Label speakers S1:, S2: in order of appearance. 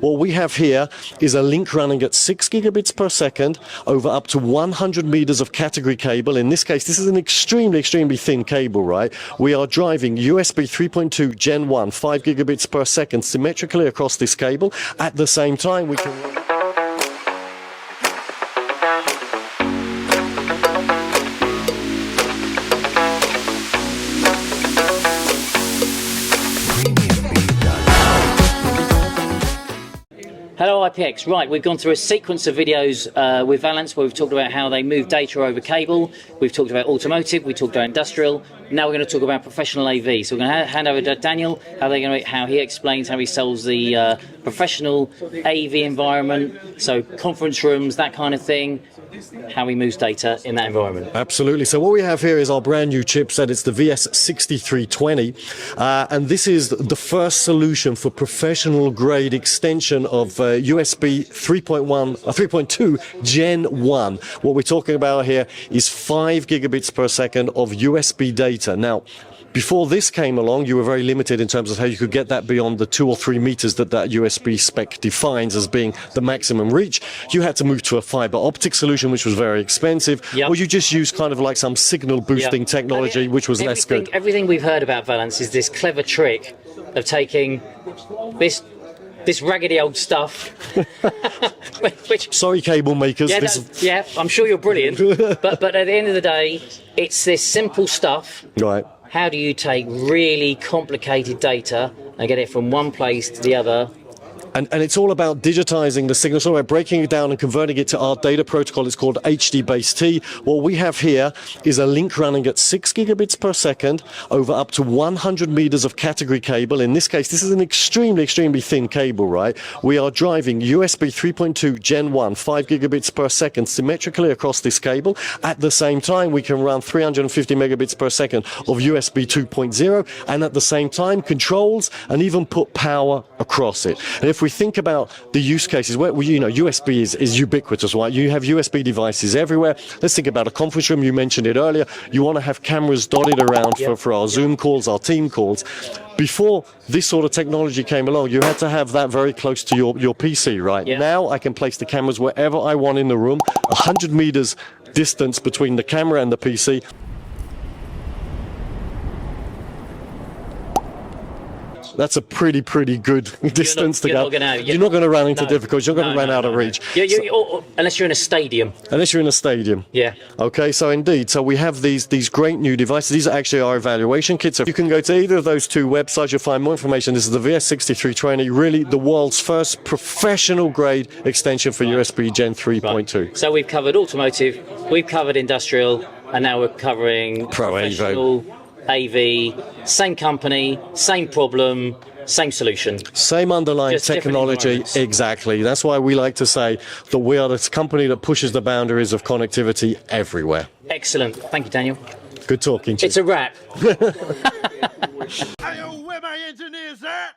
S1: What we have here is a link running at 6 gigabits per second over up to 100 meters of category cable. In this case, this is an extremely thin cable, right? We are driving USB 3.2 Gen 1, 5 gigabits per second symmetrically across this cable. At the same time, we can...
S2: Hello IPX. Right, we've gone through a sequence of videos with Valens where we've talked about how they move data over cable, we've talked about automotive, we talked about industrial, now we're going to talk about professional AV. So we're going to hand over to Daniel, how he explains how he sells the professional AV environment, so conference rooms, that kind of thing, how he moves data in that environment.
S1: Absolutely. So what we have here is our brand new chipset. It's the VS6320, and this is the first solution for professional grade extension of USB 3.2 Gen 1. What we're talking about here is 5 gigabits per second of USB data. Now, before this came along, you were very limited in terms of how you could get that beyond the 2 or 3 meters that USB spec defines as being the maximum reach. You had to move to a fiber optic solution, which was very expensive, or you just used kind of like some signal boosting technology, which was less good.
S2: Everything we've heard about Valens is this clever trick of taking this raggedy old stuff, which
S1: sorry, cable makers.
S2: Yeah, I'm sure you're brilliant, but at the end of the day, it's this simple stuff.
S1: Right.
S2: How do you take really complicated data and get it from one place to the other?
S1: And it's all about digitizing the signal, so we're breaking it down and converting it to our data protocol. It's called HD-base-T. What we have here is a link running at 6 gigabits per second over up to 100 meters of category cable. In this case, this is an extremely thin cable, right? We are driving USB 3.2 Gen 1, 5 gigabits per second symmetrically across this cable. At the same time, we can run 350 megabits per second of USB 2.0, and at the same time, controls and even put power across it. And if we think about the use cases where, USB is ubiquitous, right? You have USB devices everywhere. Let's think about a conference room. You mentioned it earlier. You want to have cameras dotted around for our Zoom calls, our team calls. Before this sort of technology came along, you had to have that very close to your PC, right? Now I can place the cameras wherever I want in the room, 100 meters distance between the camera and the PC. That's a pretty good distance to go. You're not going to run into difficulties. You're going to run out of reach.
S2: Unless you're in a stadium.
S1: Unless you're in a stadium.
S2: Yeah.
S1: Okay, so indeed. So we have these great new devices. These are actually our evaluation kits. So you can go to either of those two websites. You'll find more information. This is the VS6320, really the world's first professional grade extension for USB Gen 3.2.
S2: Right. So we've covered automotive, we've covered industrial, and now we're covering professional AV, same company, same problem, same solution.
S1: Same underlying technology, exactly. That's why we like to say that we are the company that pushes the boundaries of connectivity everywhere.
S2: Excellent. Thank you, Daniel.
S1: Good talking to you.
S2: It's a wrap.
S3: Hey, where my engineers at?